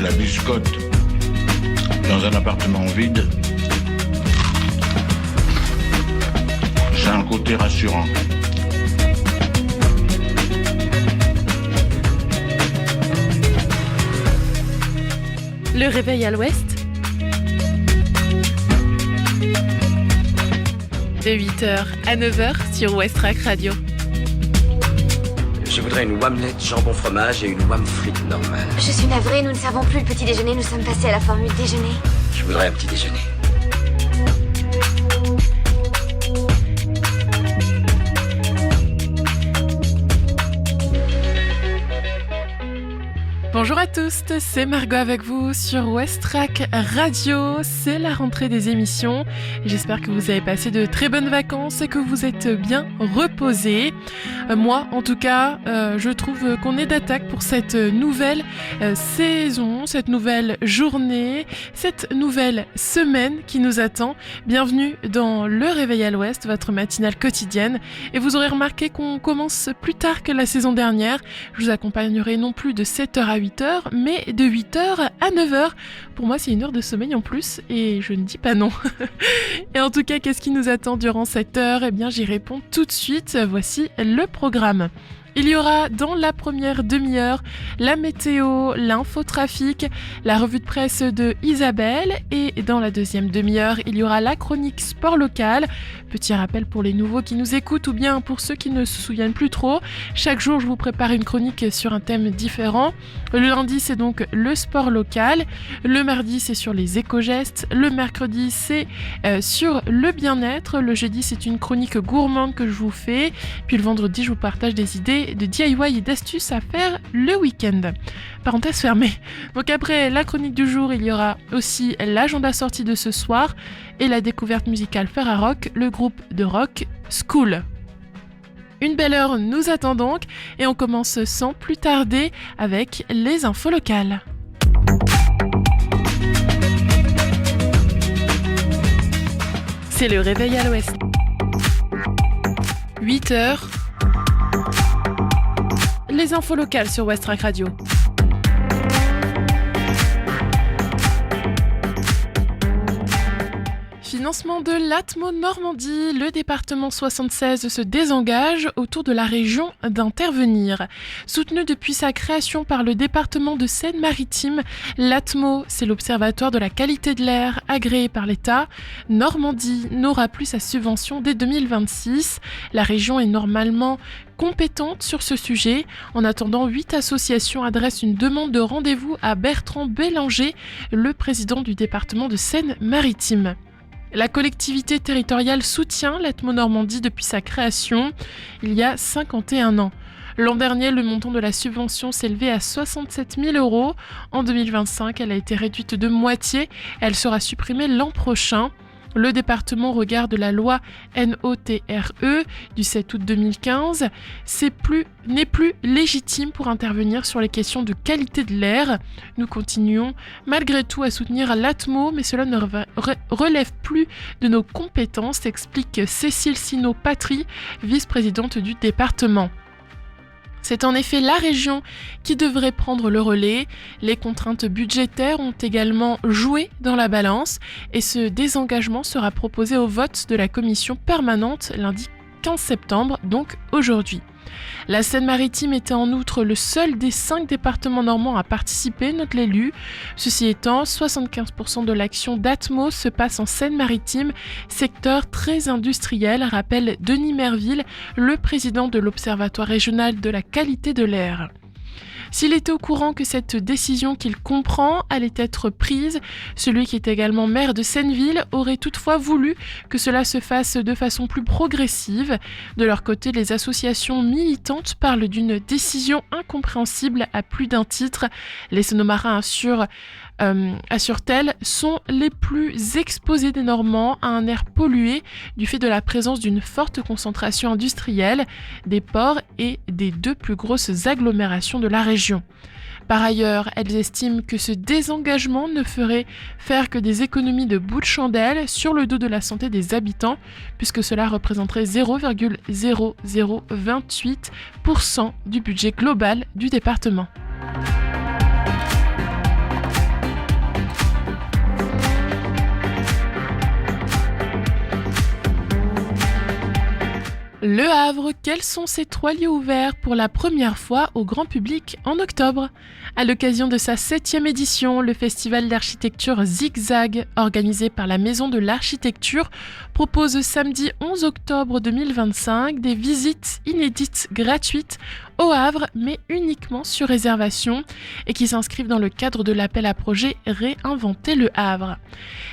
la biscotte dans un appartement vide, c'est un côté rassurant. Le réveil à l'ouest, de 8h à 9h sur Westrack Radio. Je voudrais une omelette jambon fromage et une omelette frite normale. Je suis navrée, nous ne servons plus le petit déjeuner, nous sommes passés à la formule déjeuner. Je voudrais un petit déjeuner. Bonjour à tous, c'est Margot avec vous sur Westrack Radio. C'est la rentrée des émissions. J'espère que vous avez passé de très bonnes vacances et que vous êtes bien reposés. Moi, en tout cas, je trouve qu'on est d'attaque pour cette nouvelle saison, cette nouvelle journée, cette nouvelle semaine qui nous attend. Bienvenue dans Le Réveil à l'Ouest, votre matinale quotidienne. Et vous aurez remarqué qu'on commence plus tard que la saison dernière. Je vous accompagnerai non plus de 7h à 8h, mais de 8h à 9h. Pour moi, c'est une heure de sommeil en plus et je ne dis pas non. Et en tout cas, qu'est-ce qui nous attend durant cette heure ? Eh bien, j'y réponds tout de suite. Voici le programme. Il y aura dans la première demi-heure la météo, l'infotrafic, la revue de presse de Isabelle et dans la deuxième demi-heure, il y aura la chronique sport local. Petit rappel pour les nouveaux qui nous écoutent ou bien pour ceux qui ne se souviennent plus trop. Chaque jour, je vous prépare une chronique sur un thème différent. Le lundi, c'est donc le sport local. Le mardi, c'est sur les éco-gestes. Le mercredi, c'est sur le bien-être. Le jeudi, c'est une chronique gourmande que je vous fais. Puis le vendredi, je vous partage des idées de DIY et d'astuces à faire le week-end. Parenthèse fermée. Donc après la chronique du jour, il y aura aussi l'agenda sortie de ce soir et la découverte musicale Ferrarock, le groupe de rock School. Une belle heure nous attend donc et on commence sans plus tarder avec les infos locales. C'est le réveil à l'ouest. 8h. Les infos locales sur Westrack Radio. Financement de l'Atmo Normandie, le département 76 se désengage autour de la région d'intervenir. Soutenu depuis sa création par le département de Seine-Maritime, l'Atmo, c'est l'observatoire de la qualité de l'air agréé par l'État. Normandie n'aura plus sa subvention dès 2026. La région est normalement compétente sur ce sujet. En attendant, 8 associations adressent une demande de rendez-vous à Bertrand Bélanger, le président du département de Seine-Maritime. La collectivité territoriale soutient l'Atmo Normandie depuis sa création, il y a 51 ans. L'an dernier, le montant de la subvention s'élevait à 67 000 €. En 2025, elle a été réduite de moitié. Elle sera supprimée l'an prochain. Le département regarde la loi NOTRe du 7 août 2015. N'est plus légitime pour intervenir sur les questions de qualité de l'air. Nous continuons malgré tout à soutenir l'Atmo, mais cela ne relève plus de nos compétences, explique Cécile Sino-Patry, vice-présidente du département. C'est en effet la région qui devrait prendre le relais. Les contraintes budgétaires ont également joué dans la balance et ce désengagement sera proposé au vote de la commission permanente lundi 15 septembre, donc aujourd'hui. La Seine-Maritime était en outre le seul des 5 départements normands à participer, note l'élu. Ceci étant, 75% de l'action d'Atmo se passe en Seine-Maritime, secteur très industriel, rappelle Denis Merville, le président de l'Observatoire régional de la qualité de l'air. S'il était au courant que cette décision qu'il comprend allait être prise, celui qui est également maire de Senneville aurait toutefois voulu que cela se fasse de façon plus progressive. De leur côté, les associations militantes parlent d'une décision incompréhensible à plus d'un titre. Les Seine-Marins assure-t-elle, sont les plus exposés des Normands à un air pollué du fait de la présence d'une forte concentration industrielle, des ports et des 2 plus grosses agglomérations de la région. Par ailleurs, elles estiment que ce désengagement ne ferait faire que des économies de bout de chandelle sur le dos de la santé des habitants, puisque cela représenterait 0,0028% du budget global du département. Le Havre, quels sont ces 3 lieux ouverts pour la première fois au grand public en octobre ? À l'occasion de sa 7e édition, le festival d'architecture Zigzag, organisé par la Maison de l'Architecture, propose samedi 11 octobre 2025 des visites inédites gratuites au Havre, mais uniquement sur réservation, et qui s'inscrivent dans le cadre de l'appel à projet Réinventer le Havre.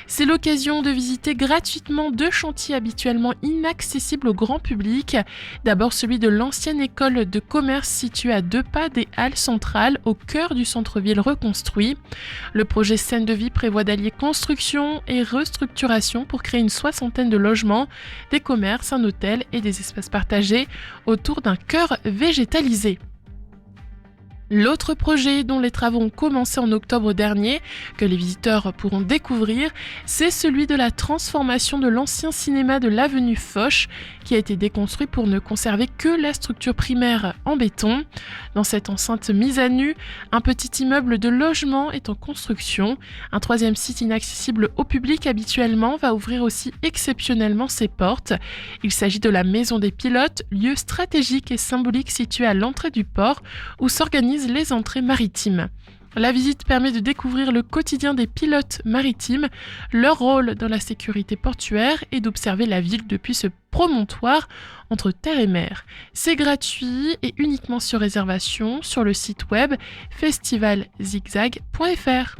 C'est l'occasion de visiter gratuitement 2 chantiers habituellement inaccessibles au grand public. D'abord celui de l'ancienne école de commerce située à 2 pas des Halles centrales, au cœur du centre-ville reconstruit. Le projet Scène de vie prévoit d'allier construction et restructuration pour créer une 60aine de logements, des commerces, un hôtel et des espaces partagés autour d'un cœur végétalisé. L'autre projet dont les travaux ont commencé en octobre dernier, que les visiteurs pourront découvrir, c'est celui de la transformation de l'ancien cinéma de l'avenue Foch, qui a été déconstruit pour ne conserver que la structure primaire en béton. Dans cette enceinte mise à nu, un petit immeuble de logement est en construction. Un 3e site inaccessible au public habituellement va ouvrir aussi exceptionnellement ses portes. Il s'agit de la Maison des Pilotes, lieu stratégique et symbolique situé à l'entrée du port, où s'organisent les entrées maritimes. La visite permet de découvrir le quotidien des pilotes maritimes, leur rôle dans la sécurité portuaire et d'observer la ville depuis ce promontoire entre terre et mer. C'est gratuit et uniquement sur réservation sur le site web festivalzigzag.fr.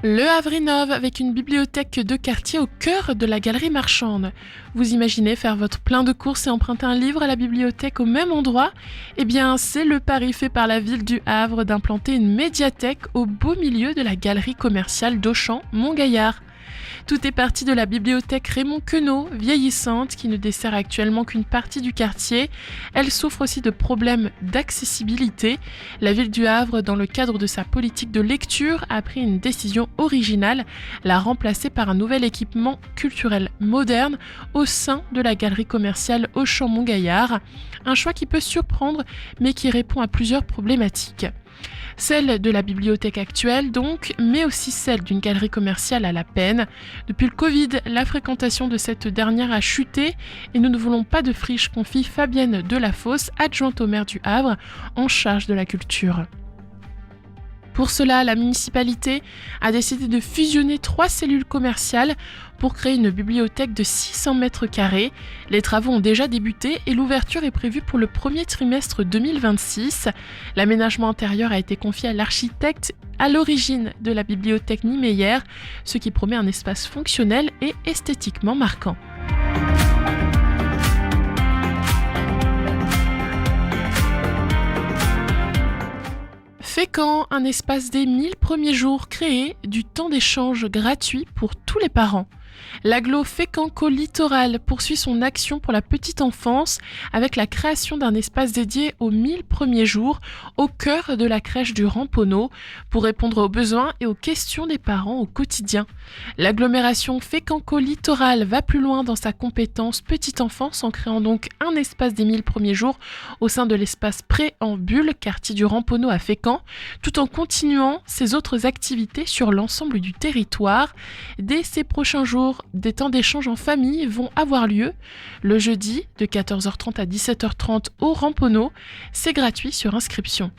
Le Havre innove avec une bibliothèque de quartier au cœur de la galerie marchande. Vous imaginez faire votre plein de courses et emprunter un livre à la bibliothèque au même endroit ? Eh bien, c'est le pari fait par la ville du Havre d'implanter une médiathèque au beau milieu de la galerie commerciale d'Auchan-Montgaillard. Tout est parti de la bibliothèque Raymond Queneau, vieillissante, qui ne dessert actuellement qu'une partie du quartier. Elle souffre aussi de problèmes d'accessibilité. La ville du Havre, dans le cadre de sa politique de lecture, a pris une décision originale, la remplacer par un nouvel équipement culturel moderne au sein de la galerie commerciale Auchan-Montgaillard. Un choix qui peut surprendre, mais qui répond à plusieurs problématiques. Celle de la bibliothèque actuelle donc, mais aussi celle d'une galerie commerciale à la peine. Depuis le Covid, la fréquentation de cette dernière a chuté et nous ne voulons pas de friche, confie Fabienne Delafosse, adjointe au maire du Havre, en charge de la culture. Pour cela, la municipalité a décidé de fusionner 3 cellules commerciales pour créer une bibliothèque de 600 mètres carrés. Les travaux ont déjà débuté et l'ouverture est prévue pour le premier trimestre 2026. L'aménagement intérieur a été confié à l'architecte à l'origine de la bibliothèque Niemeyer, ce qui promet un espace fonctionnel et esthétiquement marquant. Fécamp, un espace des 1000 premiers jours créé, du temps d'échange gratuit pour tous les parents. L'agglo Fécamp Littoral poursuit son action pour la petite enfance avec la création d'un espace dédié aux 1000 premiers jours au cœur de la crèche du Ramponneau pour répondre aux besoins et aux questions des parents au quotidien. L'agglomération Fécamp Littoral va plus loin dans sa compétence petite enfance en créant donc un espace des 1000 premiers jours au sein de l'espace Préambule, quartier du Ramponneau à Fécamp, tout en continuant ses autres activités sur l'ensemble du territoire. Dès ces prochains jours, des temps d'échange en famille vont avoir lieu. Le jeudi, de 14h30 à 17h30 au Ramponneau, c'est gratuit sur inscription.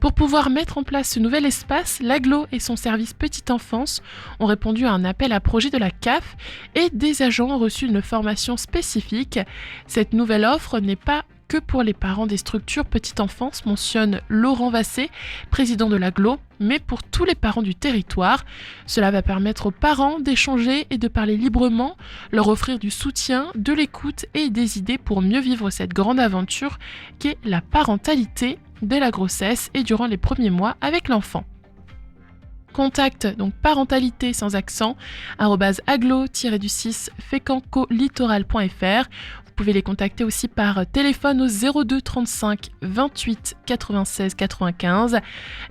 Pour pouvoir mettre en place ce nouvel espace, l'agglo et son service petite enfance ont répondu à un appel à projet de la CAF et des agents ont reçu une formation spécifique. Cette nouvelle offre n'est pas que pour les parents des structures petite enfance, mentionne Laurent Vassé, président de l'agglo, mais pour tous les parents du territoire. Cela va permettre aux parents d'échanger et de parler librement, leur offrir du soutien, de l'écoute et des idées pour mieux vivre cette grande aventure qu'est la parentalité dès la grossesse et durant les premiers mois avec l'enfant. Contact, donc parentalité sans accent, @aglo-6 fécamcolittoral.fr. Vous pouvez les contacter aussi par téléphone au 02 35 28 96 95.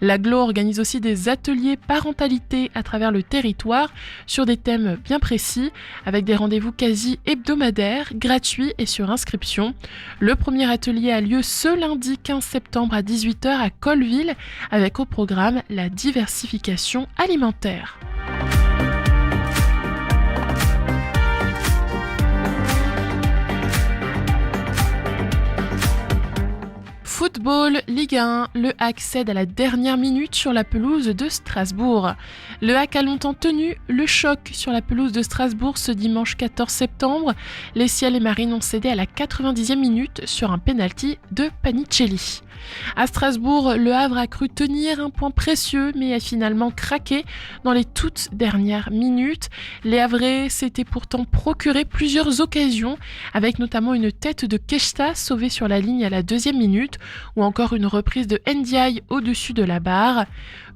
L'agglo organise aussi des ateliers parentalité à travers le territoire sur des thèmes bien précis, avec des rendez-vous quasi hebdomadaires, gratuits et sur inscription. Le premier atelier a lieu ce lundi 15 septembre à 18h à Colleville, avec au programme la diversification alimentaire. Football, Ligue 1, le HAC cède à la dernière minute sur la pelouse de Strasbourg. Le HAC a longtemps tenu le choc sur la pelouse de Strasbourg ce dimanche 14 septembre. Les Ciels et Marines ont cédé à la 90e minute sur un penalty de Panicelli. À Strasbourg, le Havre a cru tenir un point précieux mais a finalement craqué dans les toutes dernières minutes. Les Havrais s'étaient pourtant procuré plusieurs occasions avec notamment une tête de Keshta sauvée sur la ligne à la 2e minute ou encore une reprise de Ndiaye au-dessus de la barre.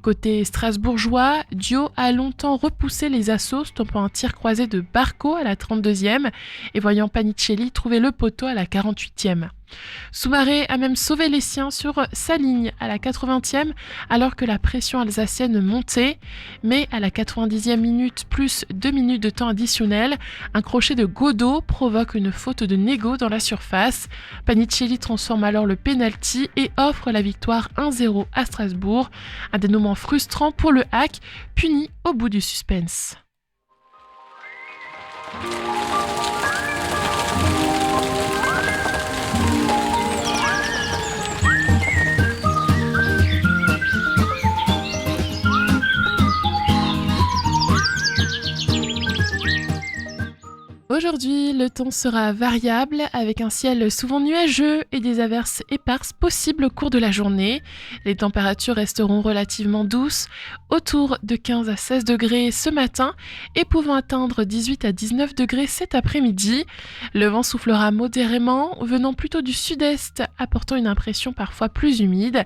Côté strasbourgeois, Dio a longtemps repoussé les assauts, stoppant un tir croisé de Barco à la 32e et voyant Panicelli trouver le poteau à la 48e. Soumaré a même sauvé les siens sur sa ligne à la 80e alors que la pression alsacienne montait, mais à la 90e minute plus 2 minutes de temps additionnel, un crochet de Godot provoque une faute de Nego dans la surface. Panicelli transforme alors le penalty et offre la victoire 1-0 à Strasbourg, un dénouement frustrant pour le HAC, puni au bout du suspense. Aujourd'hui, le temps sera variable avec un ciel souvent nuageux et des averses éparses possibles au cours de la journée. Les températures resteront relativement douces, autour de 15 à 16 degrés ce matin et pouvant atteindre 18 à 19 degrés cet après-midi. Le vent soufflera modérément, venant plutôt du sud-est, apportant une impression parfois plus humide.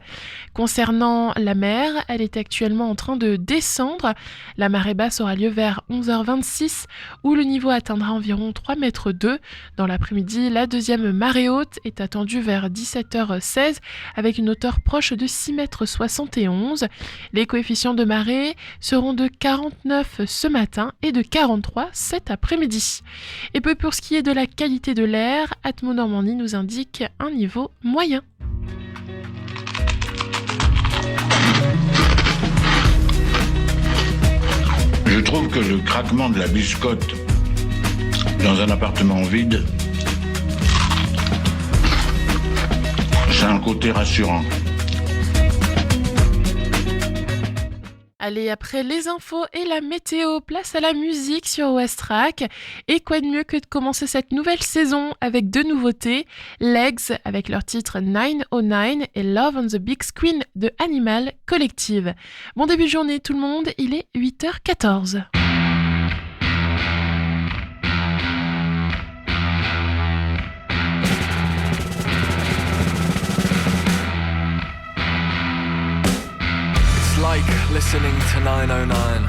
Concernant la mer, elle est actuellement en train de descendre. La marée basse aura lieu vers 11h26 où le niveau atteindra environ 3,2 mètres. Dans l'après-midi, la deuxième marée haute est attendue vers 17h16 avec une hauteur proche de 6,71 mètres. Les coefficients de marée seront de 49 ce matin et de 43 cet après-midi. Et peu pour ce qui est de la qualité de l'air, Atmo Normandie nous indique un niveau moyen. Je trouve que le craquement de la biscotte dans un appartement vide, c'est un côté rassurant. Allez, après les infos et la météo, place à la musique sur Westrack. Et quoi de mieux que de commencer cette nouvelle saison avec deux nouveautés, Legs avec leur titre 909 et Love on the Big Screen de Animal Collective. Bon début de journée tout le monde, il est 8h14. Like listening to 909.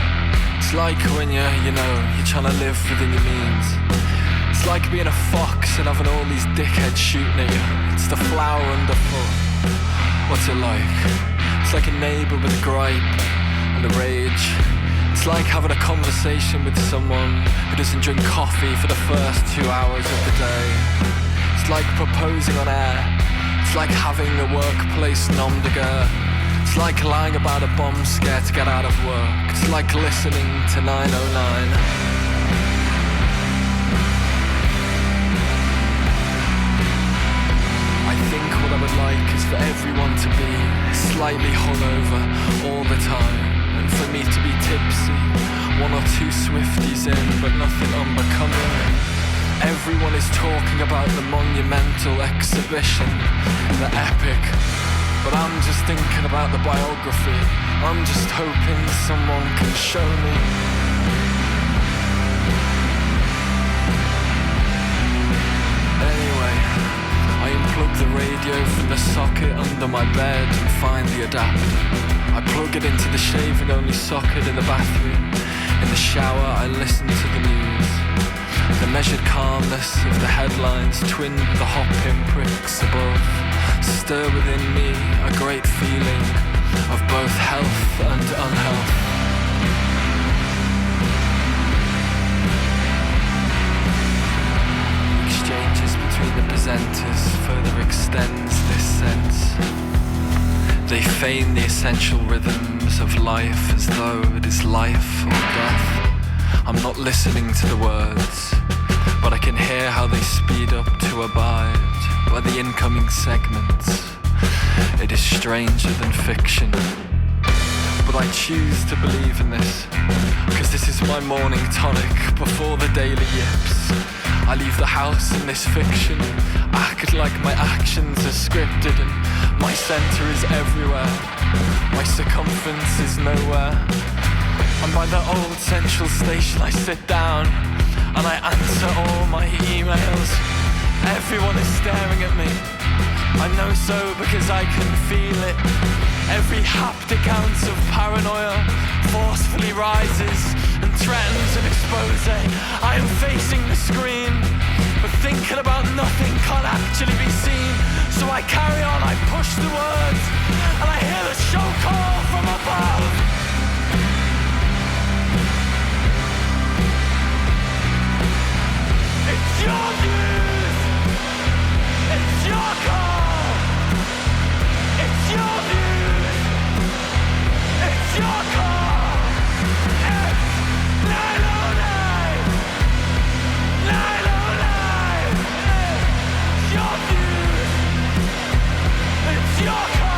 It's like when you're trying to live within your means. It's like being a fox and having all these dickheads shooting at you. It's the flower underfoot. What's it like? It's like a neighbour with a gripe and a rage. It's like having a conversation with someone who doesn't drink coffee for the first 2 hours of the day. It's like proposing on air. It's like having a workplace nom de guerre. It's like lying about a bomb scare to get out of work. It's like listening to 909. I think what I would like is for everyone to be slightly hungover all the time, and for me to be tipsy, 1 or 2 Swifties in, but nothing unbecoming. Everyone is talking about the monumental exhibition, the epic. But I'm just thinking about the biography. I'm just hoping someone can show me. Anyway, I unplug the radio from the socket under my bed and find the adapter. I plug it into the shaving only socket in the bathroom. In the shower I listen to the news. The measured calmness of the headlines twinned with the hot pinpricks above stir within me a great feeling of both health and unhealth. Exchanges between the presenters further extends this sense. They feign the essential rhythms of life as though it is life or death. I'm not listening to the words, but I can hear how they speed up to abide by the incoming segments. it is stranger than fiction. But I choose to believe in this, cause this is my morning tonic before the daily yips. I leave the house in this fiction, act like my actions are scripted, and my centre is everywhere, my circumference is nowhere. And by the old central station I sit down, and I answer all my emails. Everyone is staring at me, I know so because I can feel it. Every haptic ounce of paranoia forcefully rises and threatens an expose. I am facing the screen, but thinking about nothing can't actually be seen. So I carry on, I push the words, and I hear the show call from above. It's your news, it's your call, it's your news, it's your call. It's 909, 909. It's your news, it's your call.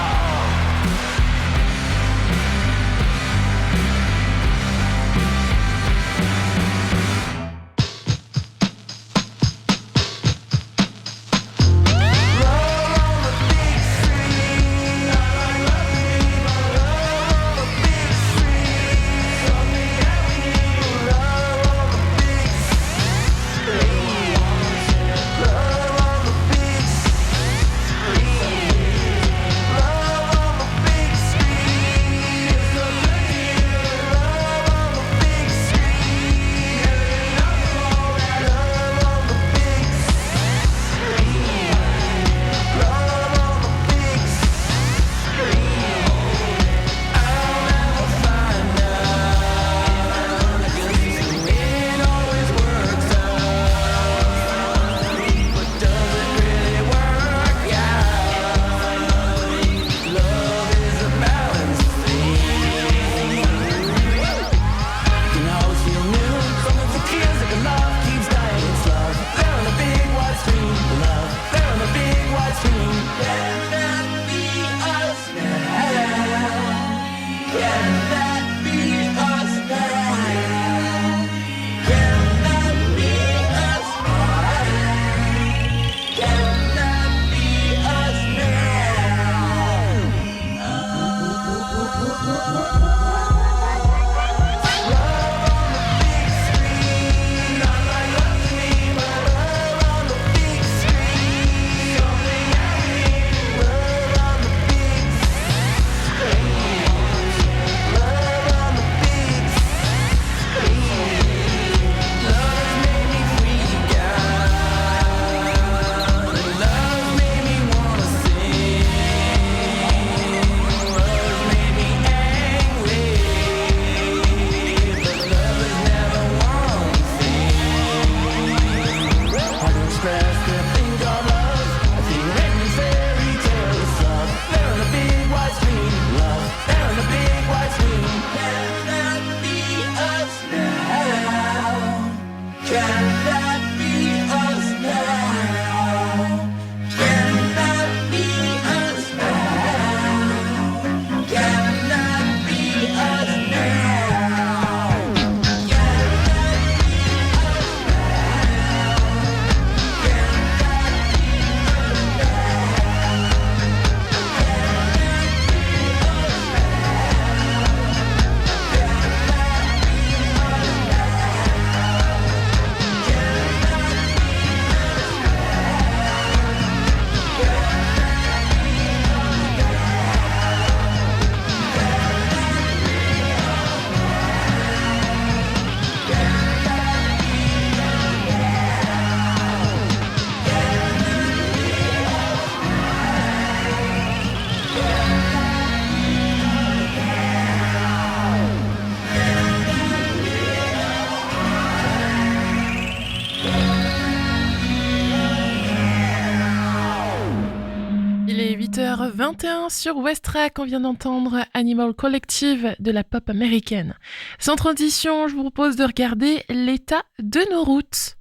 Il est 8h21 sur Westrack, on vient d'entendre Animal Collective de la pop américaine. Sans transition, je vous propose de regarder l'état de nos routes.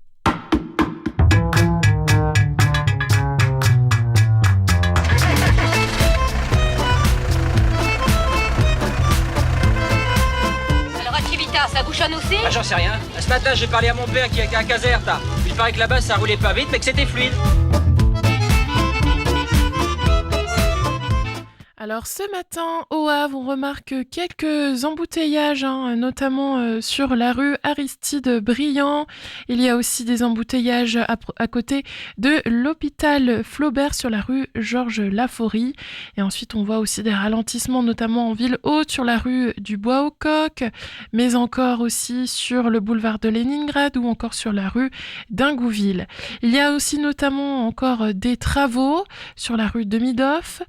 bouchonne aussi? Ah, j'en sais rien. Ce matin, j'ai parlé à mon père qui était à Caserta. Il paraît que là-bas, ça roulait pas vite, mais que c'était fluide. Alors ce matin, au Havre, on remarque quelques embouteillages, notamment sur la rue Aristide Briand. Il y a aussi des embouteillages à côté de l'hôpital Flaubert sur la rue Georges Laforie. Et ensuite, on voit aussi des ralentissements, notamment en ville haute sur la rue du Bois-au-Coq, mais encore aussi sur le boulevard de Léningrad ou encore sur la rue d'Ingouville. Il y a aussi notamment encore des travaux sur la rue de Midoff,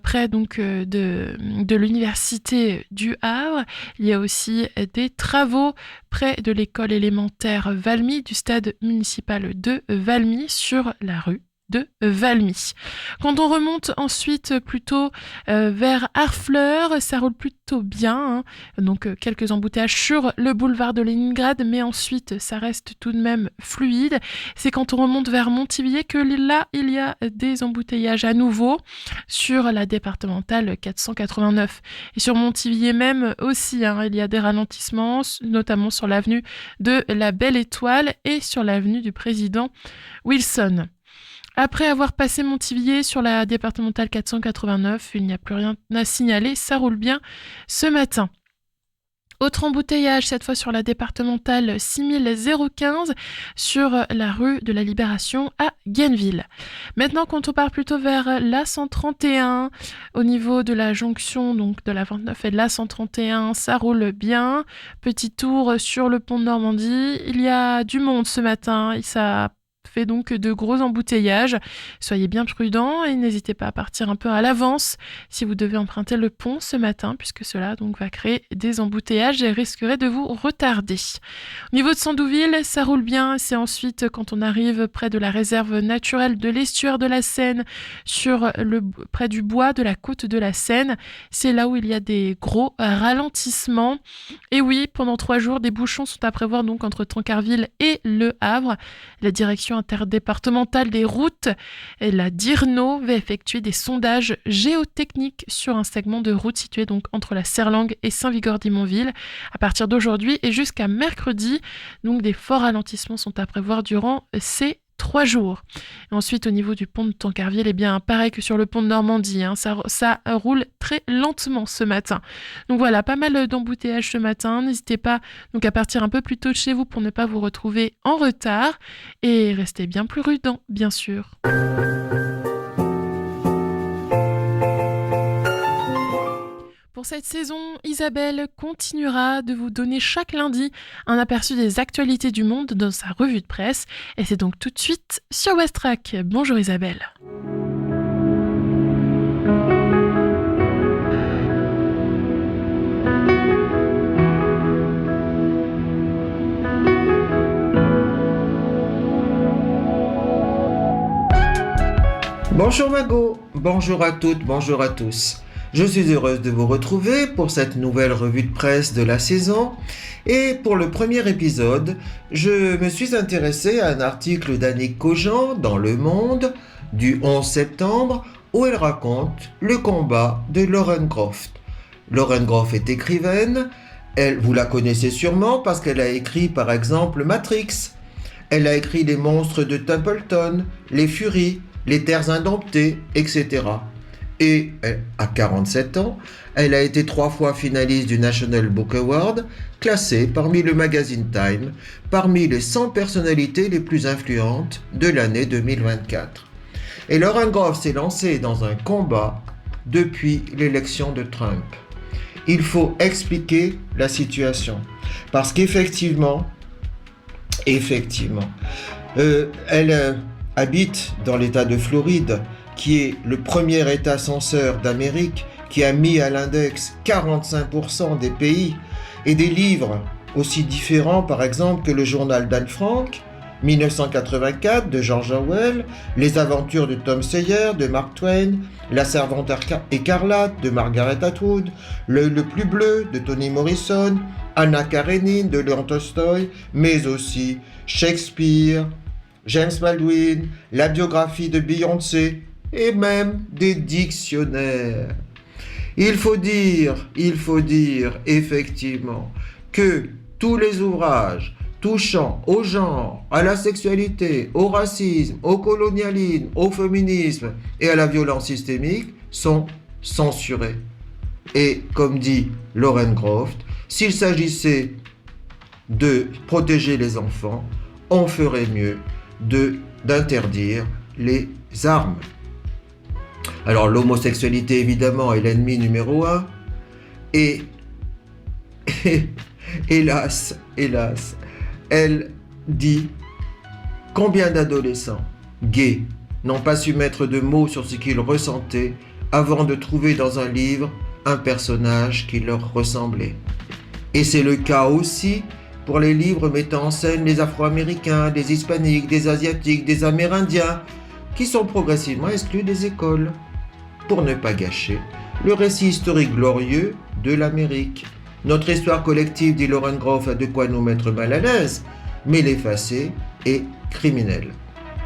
près donc de l'université du Havre. Il y a aussi des travaux près de l'école élémentaire Valmy, du stade municipal de Valmy, sur la rue de Valmy. Quand on remonte ensuite plutôt vers Harfleur, ça roule plutôt bien, donc quelques embouteillages sur le boulevard de Léningrad, mais ensuite ça reste tout de même fluide. C'est quand on remonte vers Montivier que là il y a des embouteillages à nouveau sur la départementale 489. Et sur Montivier même aussi, il y a des ralentissements, notamment sur l'avenue de la Belle Étoile et sur l'avenue du Président Wilson. Après avoir passé Montivier sur la départementale 489, il n'y a plus rien à signaler, ça roule bien ce matin. Autre embouteillage, cette fois sur la départementale 6015, sur la rue de la Libération à Guenneville. Maintenant, quand on part plutôt vers la 131, au niveau de la jonction donc de la 29 et de la 131, ça roule bien. Petit tour sur le pont de Normandie. Il y a du monde ce matin et ça fait donc de gros embouteillages. Soyez bien prudents et n'hésitez pas à partir un peu à l'avance si vous devez emprunter le pont ce matin, puisque cela donc va créer des embouteillages et risquerait de vous retarder. Au niveau de Sandouville, ça roule bien. C'est ensuite quand on arrive près de la réserve naturelle de l'estuaire de la Seine, près du bois de la côte de la Seine. C'est là où il y a des gros ralentissements. Et oui, pendant 3 jours, des bouchons sont à prévoir donc entre Tancarville et Le Havre. La direction interdépartementale des routes, la DIRNO, va effectuer des sondages géotechniques sur un segment de route situé donc entre la Serlangue et Saint-Vigor-d'Imonville à partir d'aujourd'hui et jusqu'à mercredi. Donc des forts ralentissements sont à prévoir durant ces 3 jours. Et ensuite, au niveau du pont de Tancarville, pareil que sur le pont de Normandie, ça roule très lentement ce matin. Donc voilà, pas mal d'embouteillages ce matin. N'hésitez pas donc à partir un peu plus tôt de chez vous pour ne pas vous retrouver en retard et restez bien plus prudents, bien sûr. Pour cette saison, Isabelle continuera de vous donner chaque lundi un aperçu des actualités du monde dans sa revue de presse. Et c'est donc tout de suite sur Westrack. Bonjour Isabelle. Bonjour Margot, bonjour à toutes, bonjour à tous. Je suis heureuse de vous retrouver pour cette nouvelle revue de presse de la saison. Et pour le premier épisode, je me suis intéressé à un article d'Annick Cogent dans Le Monde du 11 septembre où elle raconte le combat de Lauren Groff. Lauren Groff est écrivaine, vous la connaissez sûrement parce qu'elle a écrit par exemple Matrix. Elle a écrit Les monstres de Templeton, Les Furies, Les Terres Indomptées, etc. Et à 47 ans, elle a été 3 fois finaliste du National Book Award, classée parmi le magazine Time, parmi les 100 personnalités les plus influentes de l'année 2024. Et Lauren Groff s'est lancée dans un combat depuis l'élection de Trump. Il faut expliquer la situation, parce qu'effectivement, elle habite dans l'État de Floride, qui est le premier État censeur d'Amérique, qui a mis à l'index 45% des pays, et des livres aussi différents, par exemple, que le journal d'Anne Frank, 1984 de George Orwell, Les aventures de Tom Sawyer de Mark Twain, La servante écarlate de Margaret Atwood, L'œil le plus bleu de Toni Morrison, Anna Karenine de Léon Tolstoï, mais aussi Shakespeare, James Baldwin, la biographie de Beyoncé, et même des dictionnaires. Il faut dire effectivement que tous les ouvrages touchant au genre, à la sexualité, au racisme, au colonialisme, au féminisme et à la violence systémique sont censurés. Et comme dit Lauren Groff, s'il s'agissait de protéger les enfants, on ferait mieux d'interdire les armes. Alors l'homosexualité évidemment est l'ennemi numéro 1 et hélas, elle dit combien d'adolescents gays n'ont pas su mettre de mots sur ce qu'ils ressentaient avant de trouver dans un livre un personnage qui leur ressemblait. Et c'est le cas aussi pour les livres mettant en scène les Afro-Américains, des Hispaniques, des Asiatiques, des Amérindiens, qui sont progressivement exclus des écoles, pour ne pas gâcher le récit historique glorieux de l'Amérique. Notre histoire collective, dit Lauren Groff, a de quoi nous mettre mal à l'aise, mais l'effacer est criminel.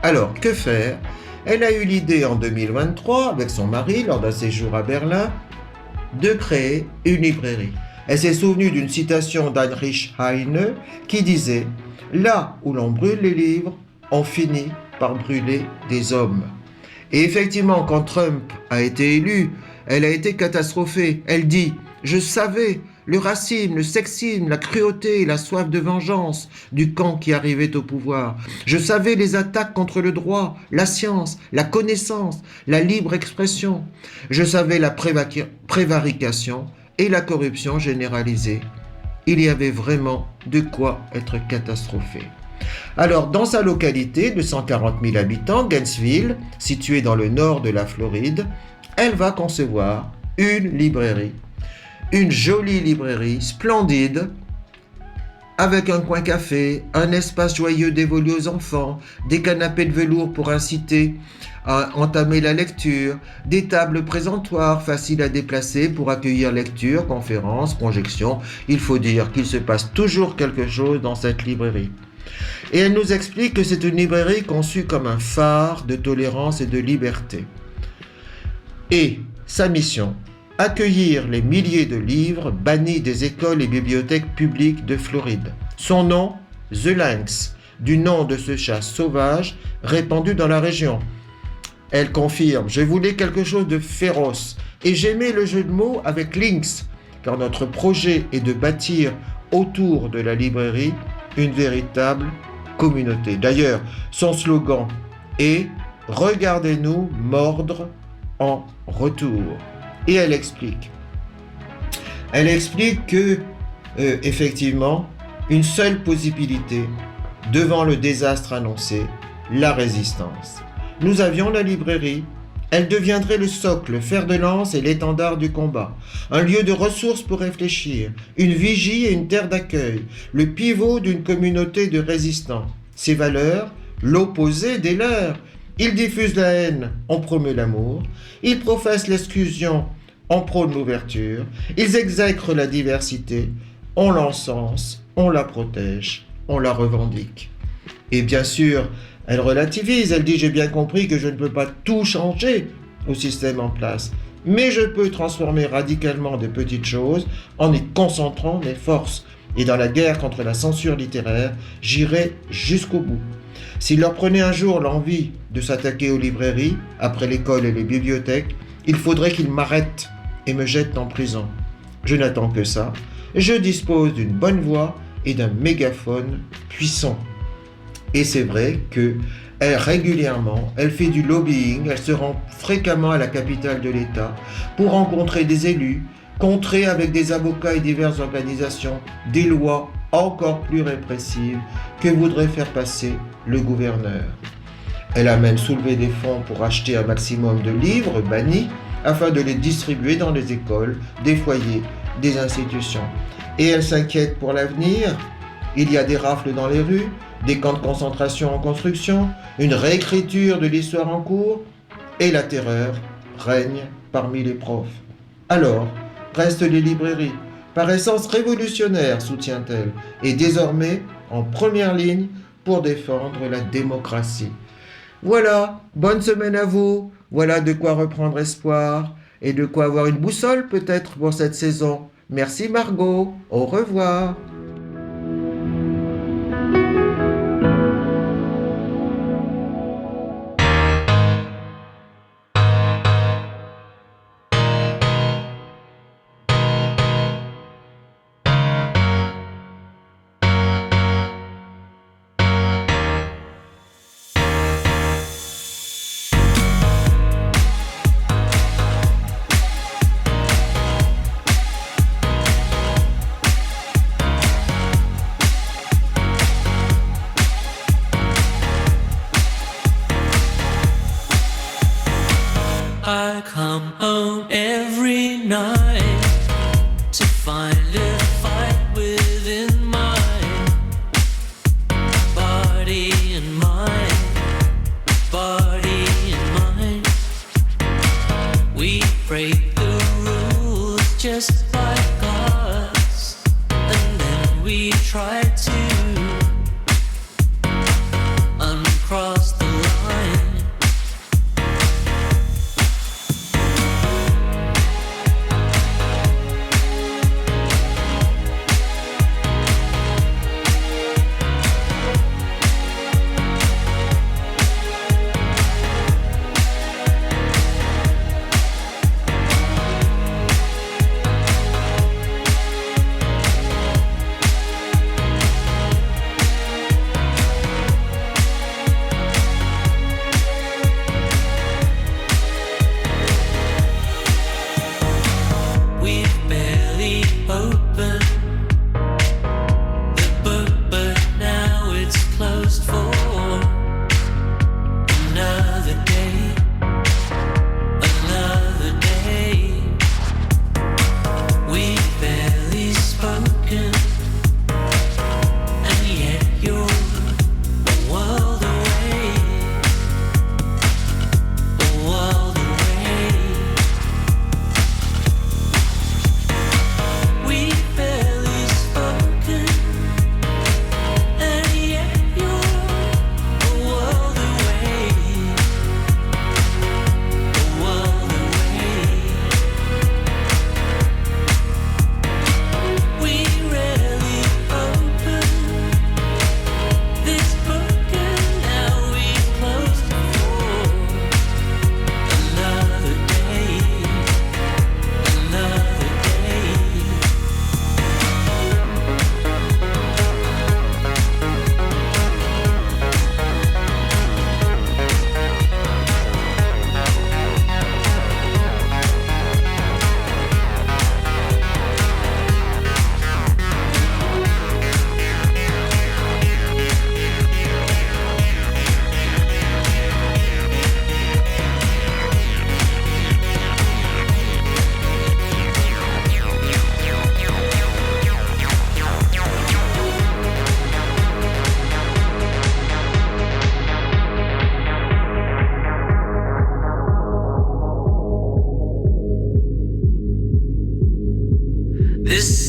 Alors, que faire ? Elle a eu l'idée en 2023, avec son mari, lors d'un séjour à Berlin, de créer une librairie. Elle s'est souvenue d'une citation d'Heinrich Heine qui disait « Là où l'on brûle les livres, on finit par brûler des hommes ». Et effectivement, quand Trump a été élu, elle a été catastrophée. Elle dit « Je savais le racisme, le sexisme, la cruauté et la soif de vengeance du camp qui arrivait au pouvoir. Je savais les attaques contre le droit, la science, la connaissance, la libre expression. Je savais la prévarication et la corruption généralisée. Il y avait vraiment de quoi être catastrophé. » Alors, dans sa localité de 140 000 habitants, Gainesville, située dans le nord de la Floride, elle va concevoir une librairie. Une jolie librairie, splendide, avec un coin café, un espace joyeux dévolu aux enfants, des canapés de velours pour inciter à entamer la lecture, des tables présentoirs faciles à déplacer pour accueillir lecture, conférences, projections. Il faut dire qu'il se passe toujours quelque chose dans cette librairie. Et elle nous explique que c'est une librairie conçue comme un phare de tolérance et de liberté. Et sa mission, accueillir les milliers de livres bannis des écoles et bibliothèques publiques de Floride. Son nom, The Lynx, du nom de ce chat sauvage répandu dans la région. Elle confirme « Je voulais quelque chose de féroce et j'aimais le jeu de mots avec Lynx, car notre projet est de bâtir autour de la librairie une véritable communauté. » D'ailleurs, son slogan est « Regardez-nous mordre en retour ». Et elle explique que, effectivement, une seule possibilité devant le désastre annoncé, la résistance. Nous avions la librairie, elle deviendrait le socle, le fer de lance et l'étendard du combat, un lieu de ressources pour réfléchir, une vigie et une terre d'accueil, le pivot d'une communauté de résistants. Ses valeurs, l'opposé des leurs. Ils diffusent la haine, on promeut l'amour. Ils professent l'exclusion, on prône l'ouverture. Ils exècrent la diversité, on l'encense, on la protège, on la revendique. Et bien sûr, elle relativise, elle dit « J'ai bien compris que je ne peux pas tout changer au système en place, mais je peux transformer radicalement de petites choses en y concentrant mes forces. Et dans la guerre contre la censure littéraire, j'irai jusqu'au bout. S'il leur prenait un jour l'envie de s'attaquer aux librairies, après l'école et les bibliothèques, il faudrait qu'ils m'arrêtent et me jettent en prison. Je n'attends que ça. Je dispose d'une bonne voix et d'un mégaphone puissant. » Et c'est vrai que régulièrement, elle fait du lobbying, elle se rend fréquemment à la capitale de l'État pour rencontrer des élus, contrer avec des avocats et diverses organisations des lois encore plus répressives que voudrait faire passer le gouverneur. Elle a même soulevé des fonds pour acheter un maximum de livres bannis afin de les distribuer dans les écoles, des foyers, des institutions. Et elle s'inquiète pour l'avenir. Il y a des rafles dans les rues, des camps de concentration en construction, une réécriture de l'histoire en cours, et la terreur règne parmi les profs. Alors, restent les librairies, par essence révolutionnaires, soutient-elle, et désormais en première ligne pour défendre la démocratie. Voilà, bonne semaine à vous, voilà de quoi reprendre espoir, et de quoi avoir une boussole peut-être pour cette saison. Merci Margot, au revoir. find a fight within my body and mind, body and mind. We break the rules just like us, and then we try to uncross the line.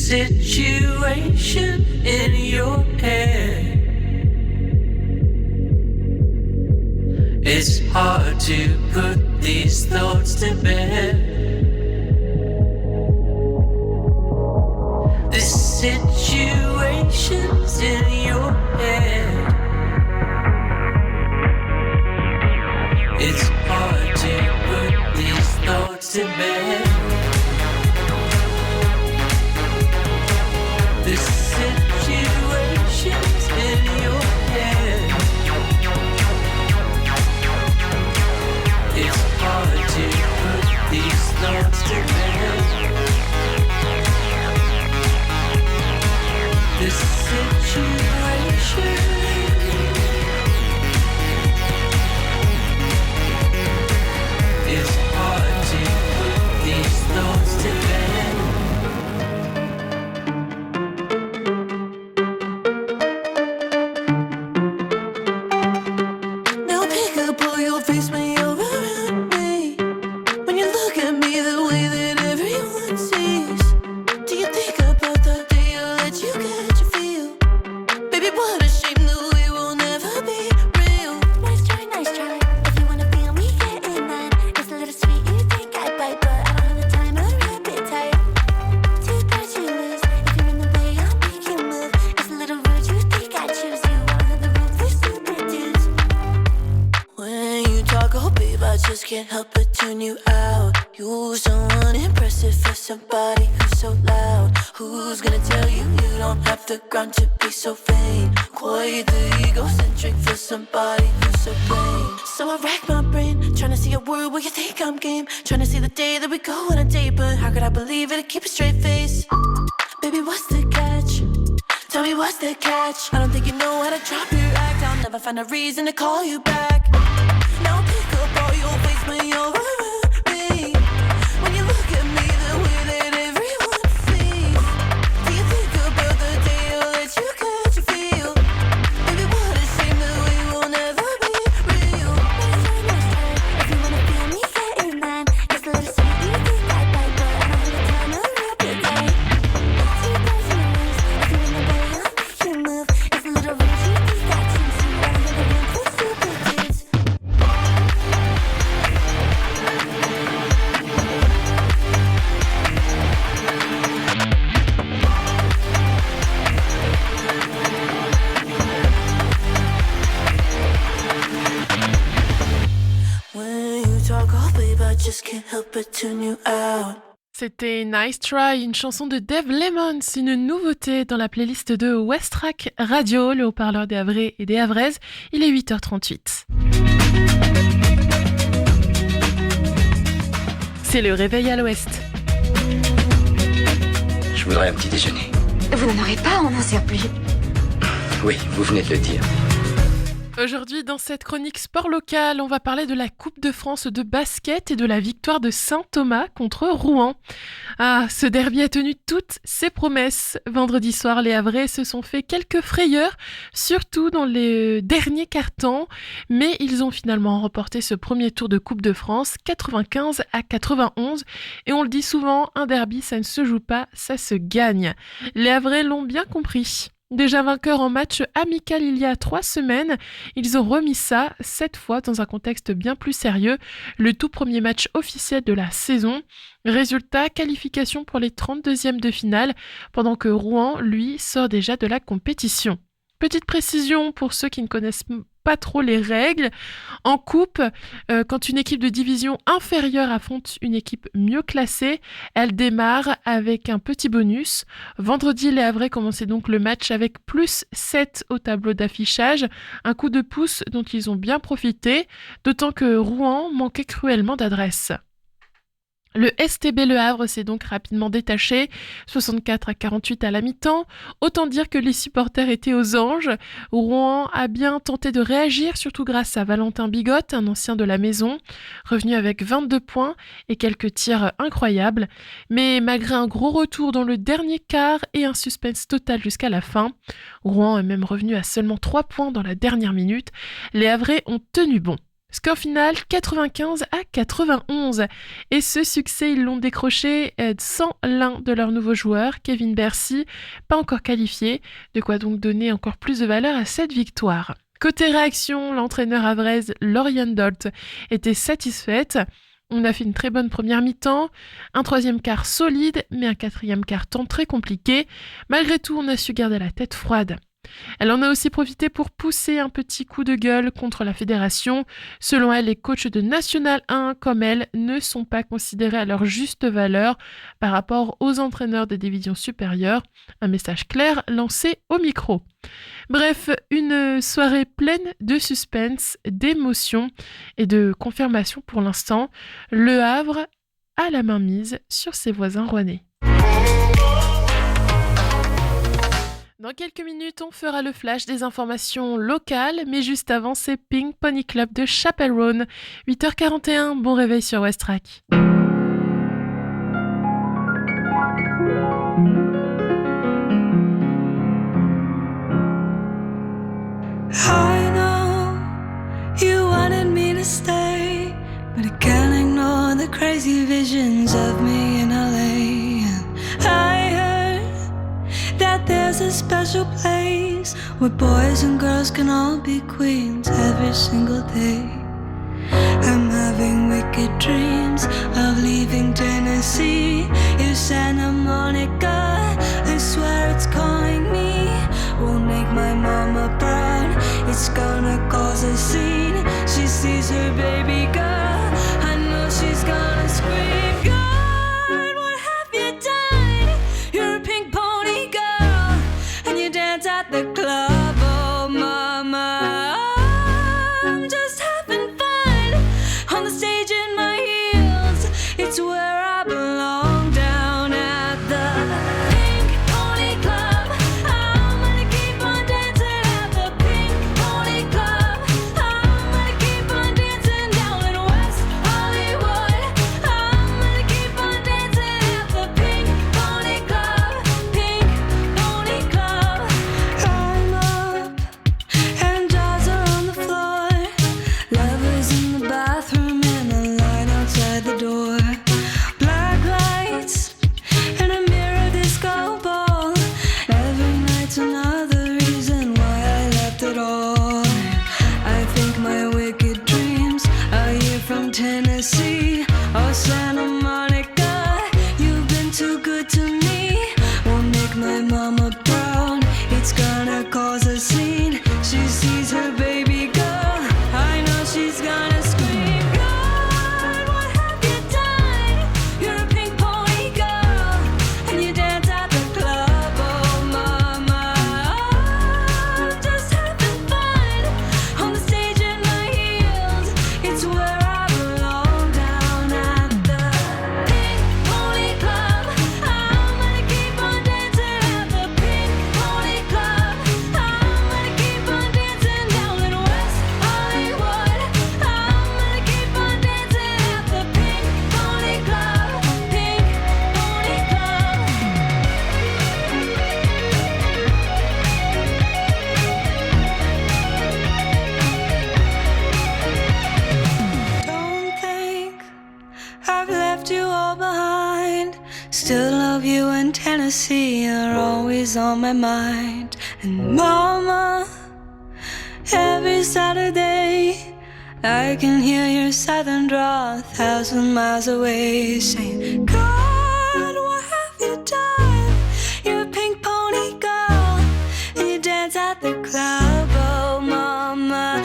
Situation in your head, it's hard to put these thoughts to bed. The situation's in your head, it's hard to put these thoughts to bed. The situation's in your head, it's hard to put these thoughts to bed. The situation, it's hard to put these thoughts to bed. Can't help but tune you out. You're so unimpressive for somebody who's so loud. Who's gonna tell you you don't have the ground to be so vain? Quite the egocentric for somebody who's so plain. So I rack my brain, trying to see a world where you think I'm game. Trying to see the day that we go on a date, but how could I believe it and keep a straight face? Baby, what's the catch? Tell me what's the catch? I don't think you know how to drop your act. I'll never find a reason to call you back. Now pick up all your ways when you're around me. When you look at me the way that everyone sees, help it tune you out. C'était Nice Try, une chanson de Dave Lemons, une nouveauté dans la playlist de Westrack Radio, le haut-parleur des Havrais et des Havraises. Il est 8h38. C'est le réveil à l'ouest. Je voudrais un petit déjeuner. Vous n'en aurez pas, on n'en sert plus. Oui, vous venez de le dire. Aujourd'hui, dans cette chronique sport local, on va parler de la Coupe de France de basket et de la victoire de Saint-Thomas contre Rouen. Ah, ce derby a tenu toutes ses promesses. Vendredi soir, les Havrais se sont fait quelques frayeurs, surtout dans les derniers quart-temps, mais ils ont finalement remporté ce premier tour de Coupe de France, 95-91. Et on le dit souvent, un derby, ça ne se joue pas, ça se gagne. Les Havrais l'ont bien compris. Déjà vainqueurs en match amical il y a 3 semaines, ils ont remis ça, cette fois dans un contexte bien plus sérieux, le tout premier match officiel de la saison. Résultat, qualification pour les 32e de finale, pendant que Rouen, lui, sort déjà de la compétition. Petite précision pour ceux qui ne connaissent pas trop les règles. En coupe, quand une équipe de division inférieure affronte une équipe mieux classée, elle démarre avec un petit bonus. Vendredi, les Havrais commençaient donc le match avec plus 7 au tableau d'affichage, un coup de pouce dont ils ont bien profité, d'autant que Rouen manquait cruellement d'adresse. Le STB Le Havre s'est donc rapidement détaché, 64-48 à la mi-temps. Autant dire que les supporters étaient aux anges. Rouen a bien tenté de réagir, surtout grâce à Valentin Bigotte, un ancien de la maison, revenu avec 22 points et quelques tirs incroyables. Mais malgré un gros retour dans le dernier quart et un suspense total jusqu'à la fin, Rouen est même revenu à seulement 3 points dans la dernière minute. Les Havrais ont tenu bon. Score final 95-91. Et ce succès, ils l'ont décroché sans l'un de leurs nouveaux joueurs, Kevin Bercy, pas encore qualifié. De quoi donc donner encore plus de valeur à cette victoire. Côté réaction, l'entraîneur havraise Lauriane Dolt était satisfaite. On a fait une très bonne première mi-temps, un troisième quart solide, mais un quatrième quart-temps très compliqué. Malgré tout, on a su garder la tête froide. Elle en a aussi profité pour pousser un petit coup de gueule contre la fédération. Selon elle, les coachs de National 1 comme elle ne sont pas considérés à leur juste valeur par rapport aux entraîneurs des divisions supérieures. Un message clair lancé au micro. Bref, une soirée pleine de suspense, d'émotion et de confirmation pour l'instant. Le Havre a la main mise sur ses voisins rouennais. Dans quelques minutes, on fera le flash des informations locales, mais juste avant, c'est Pink Pony Club de Chapel Roan. 8h41, bon réveil sur Westrack. I know you wanted me to stay, but I can't ignore the crazy visions of me in LA. I heard that there's a special place where boys and girls can all be queens every single day. I'm having wicked dreams of leaving Tennessee. If Santa Monica, I swear it's calling me, won't make my mama proud. It's gonna cause a scene. She sees her baby girl, I know she's gonna scream. God, what have you done? You're a pink pony girl, and you dance at the club. Oh mama, I'm just having fun on the stage in my heels. It's where I belong, down at the Pink Pony Club. I'm gonna keep on dancing at the Pink Pony Club. I'm gonna keep on dancing down in West Hollywood. I'm gonna keep on dancing at the Pink Pony Club. Pink Pony Club. I'm up and jaws are on the floor. Lovers in the bathroom and a line outside the door. Black lights and a mirror disco ball. Every night's another reason why I left it all. I think my wicked dreams are here from Tennessee or Santa Monica. You've been too good to me, won't make my mama proud. It's gonna cause a scene. She sees her baby girl, I know she's gonna scream. God, what have you done? fantasy are always on my mind. And Mama, every Saturday I can hear your southern drawl 1,000 miles away, saying, God, what have you done? You're a pink pony girl, and you dance at the club. Oh, Mama,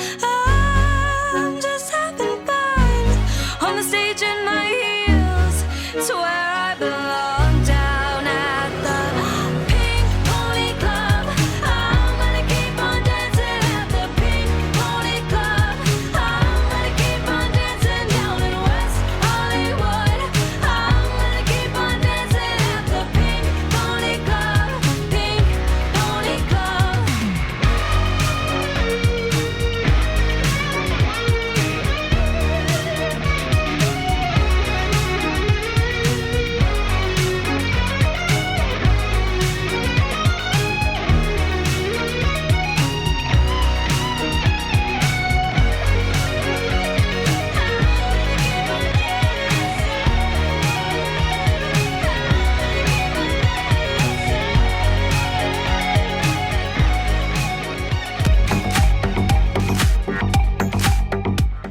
I'm just having fun on the stage in my heels. It's where I belong, down at the Pink Pony Club. I'm gonna keep on dancing at the Pink Pony Club. I'm gonna keep on dancing down in West Hollywood. I'm gonna keep on dancing at the Pink Pony Club. Pink Pony Club.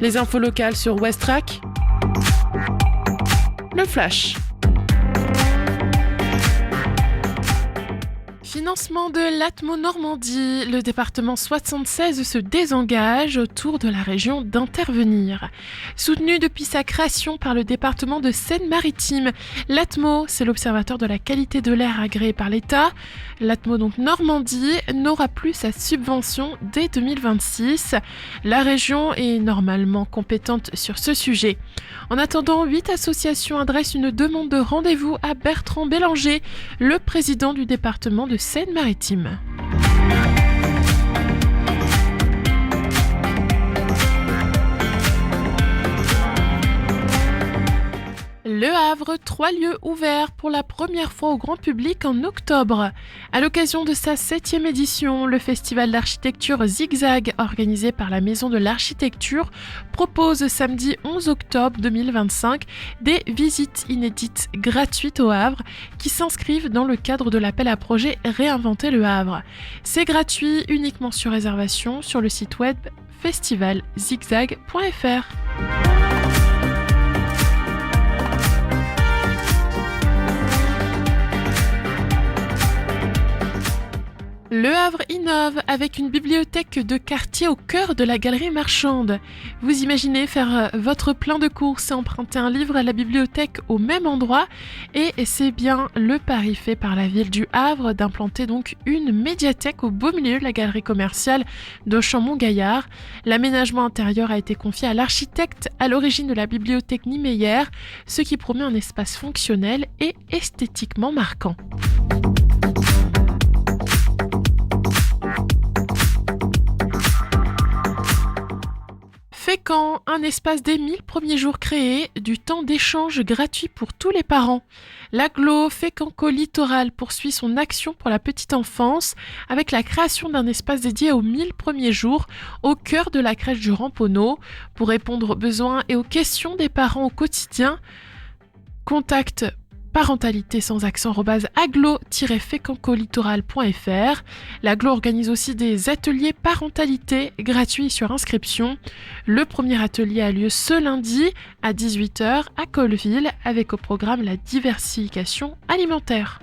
Les infos locales sur Westrack. Le Flash. Financement de l'Atmo Normandie, le département 76 se désengage autour de la région d'Intervenir. Soutenu depuis sa création par le département de Seine-Maritime, l'Atmo, c'est l'observateur de la qualité de l'air agréé par l'État. L'Atmo donc Normandie n'aura plus sa subvention dès 2026. La région est normalement compétente sur ce sujet. En attendant, 8 associations adressent une demande de rendez-vous à Bertrand Bélanger, le président du département de Seine-Maritime. Le Havre, 3 lieux ouverts pour la première fois au grand public en octobre. À l'occasion de sa 7e édition, le festival d'architecture Zigzag, organisé par la Maison de l'Architecture, propose samedi 11 octobre 2025 des visites inédites gratuites au Havre qui s'inscrivent dans le cadre de l'appel à projet Réinventer le Havre. C'est gratuit, uniquement sur réservation sur le site web festivalzigzag.fr. Le Havre innove avec une bibliothèque de quartier au cœur de la galerie marchande. Vous imaginez faire votre plein de courses et emprunter un livre à la bibliothèque au même endroit, et c'est bien le pari fait par la ville du Havre d'implanter donc une médiathèque au beau milieu de la galerie commerciale de Champmont-Gaillard. L'aménagement intérieur a été confié à l'architecte à l'origine de la bibliothèque Niemeyer, ce qui promet un espace fonctionnel et esthétiquement marquant. Fécamp, un espace des 1000 premiers jours créés, du temps d'échange gratuit pour tous les parents. L'agglo Fécamco Littoral poursuit son action pour la petite enfance avec la création d'un espace dédié aux 1000 premiers jours au cœur de la crèche du Ramponneau. Pour répondre aux besoins et aux questions des parents au quotidien, contacte parentalité sans accent @aglo-fécancolittoral.fr. L'Aglo organise aussi des ateliers parentalité gratuits sur inscription. Le premier atelier a lieu ce lundi à 18h à Colleville avec au programme la diversification alimentaire.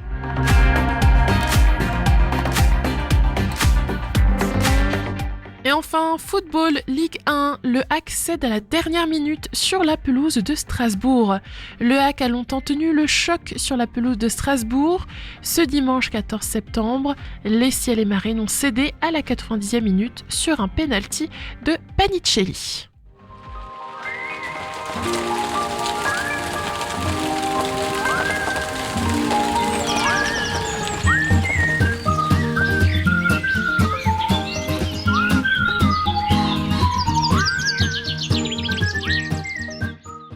Et enfin, football Ligue 1, le HAC cède à la dernière minute sur la pelouse de Strasbourg. Le HAC a longtemps tenu le choc sur la pelouse de Strasbourg. Ce dimanche 14 septembre, les Ciels et Marines ont cédé à la 90e minute sur un penalty de Panicelli.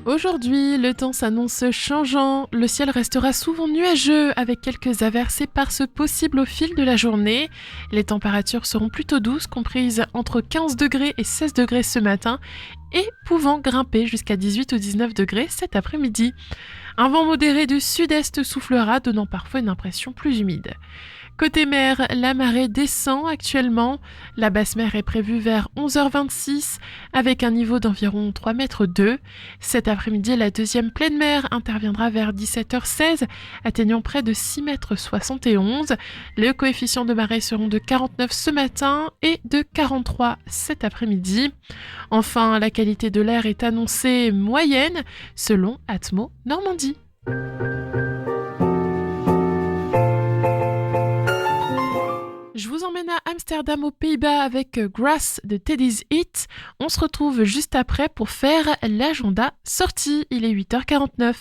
Aujourd'hui, le temps s'annonce changeant. Le ciel restera souvent nuageux avec quelques averses éparses possibles au fil de la journée. Les températures seront plutôt douces, comprises entre 15 degrés et 16 degrés ce matin et pouvant grimper jusqu'à 18 ou 19 degrés cet après-midi. Un vent modéré de sud-est soufflera, donnant parfois une impression plus humide. Côté mer, la marée descend actuellement. La basse mer est prévue vers 11h26 avec un niveau d'environ 3,2 m. Cet après-midi, la deuxième pleine mer interviendra vers 17h16, atteignant près de 6,71 m. Les coefficients de marée seront de 49 ce matin et de 43 cet après-midi. Enfin, la qualité de l'air est annoncée moyenne selon Atmo Normandie. Je vous emmène à Amsterdam aux Pays-Bas avec Grass de Teddy's Hit. On se retrouve juste après pour faire l'agenda sortie. Il est 8h49.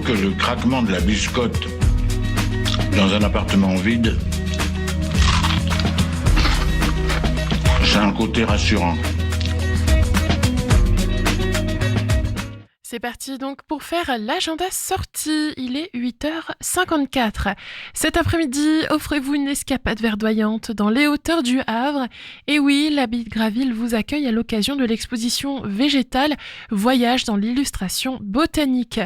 que le craquement de la biscotte dans un appartement vide, c'est un côté rassurant. C'est parti donc pour faire l'agenda sortie. parti, il est 8h54. Cet après-midi, offrez-vous une escapade verdoyante dans les hauteurs du Havre. Et oui, l'abbaye de Graville vous accueille à l'occasion de l'exposition végétale Voyage dans l'illustration botanique.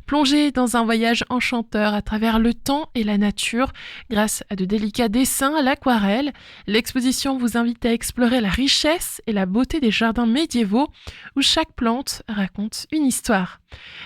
Plongez dans un voyage enchanteur à travers le temps et la nature grâce à de délicats dessins à l'aquarelle. L'exposition vous invite à explorer la richesse et la beauté des jardins médiévaux où chaque plante raconte une histoire.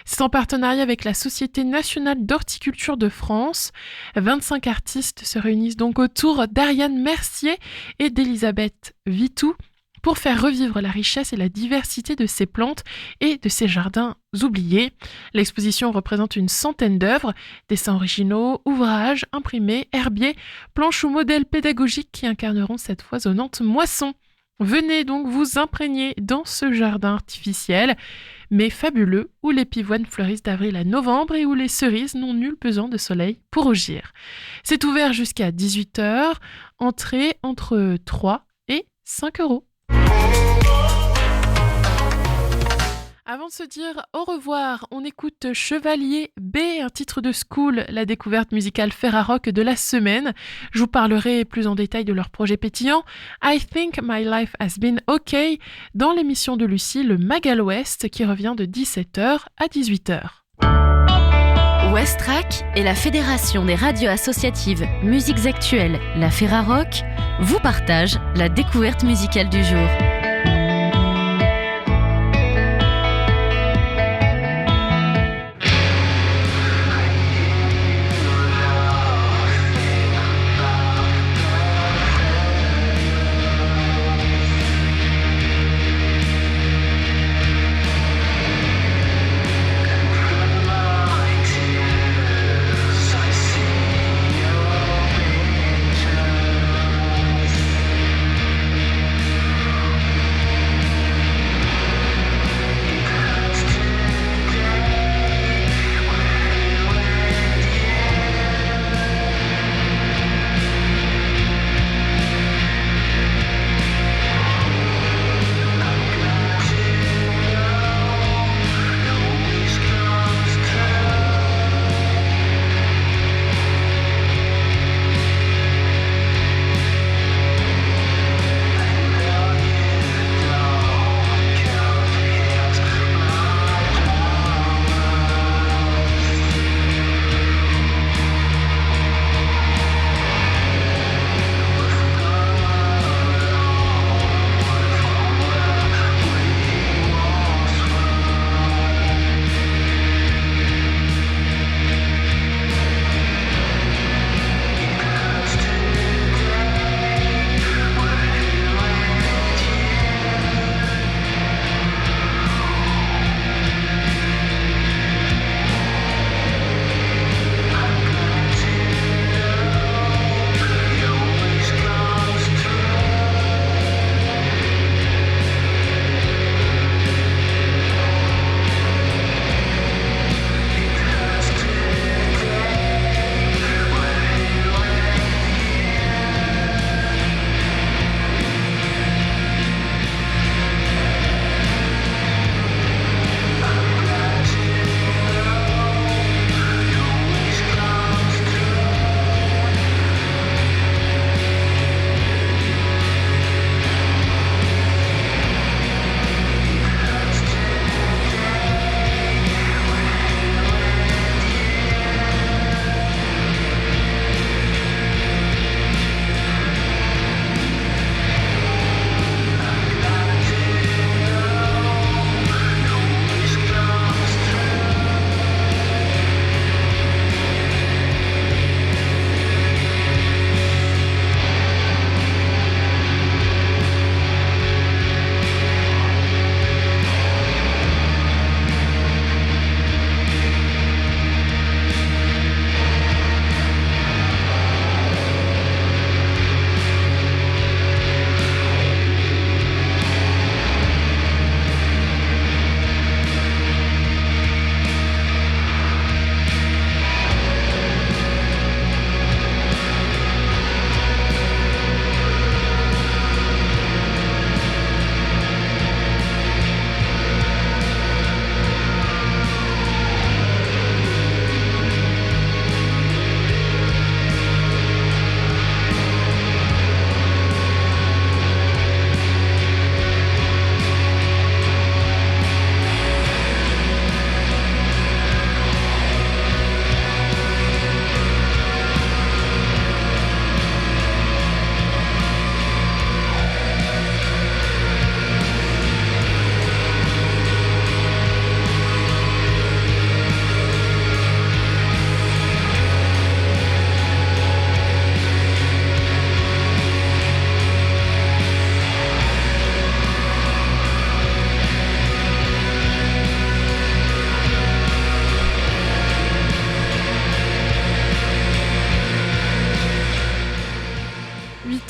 C'est en partenariat avec la Société nationale d'horticulture de France. 25 artistes se réunissent donc autour d'Ariane Mercier et d'Elisabeth Vitou pour faire revivre la richesse et la diversité de ces plantes et de ces jardins oubliés. L'exposition représente une centaine d'œuvres, dessins originaux, ouvrages, imprimés, herbiers, planches ou modèles pédagogiques qui incarneront cette foisonnante moisson. Venez donc vous imprégner dans ce jardin artificiel, mais fabuleux, où les pivoines fleurissent d'avril à novembre et où les cerises n'ont nul besoin de soleil pour rougir. C'est ouvert jusqu'à 18h, entrée entre 3 et 5 euros. Avant de se dire au revoir, on écoute Chevalier B, un titre de School, la découverte musicale Ferrarock de la semaine. Je vous parlerai plus en détail de leur projet pétillant I Think My Life Has Been OK dans l'émission de Lucie, le Magal Ouest, qui revient de 17h à 18h. Westrack et la Fédération des radios associatives Musiques Actuelles, la Ferrarock, vous partagent la découverte musicale du jour.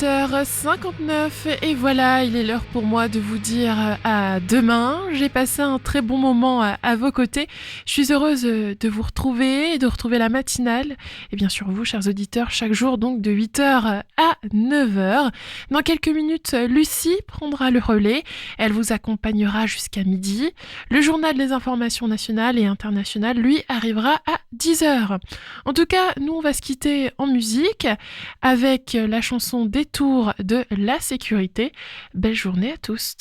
18h59 et voilà, il est l'heure pour moi de vous dire à demain. J'ai passé un très bon moment à vos côtés. Je suis heureuse de vous retrouver et de retrouver la matinale. Et bien sûr vous, chers auditeurs, chaque jour donc de 8h à 9h. Dans quelques minutes, Lucie prendra le relais. Elle vous accompagnera jusqu'à midi. Le journal des informations nationales et internationales, lui, arrivera à 10h. En tout cas, nous, on va se quitter en musique avec la chanson Détour de la sécurité. Belle journée à tous.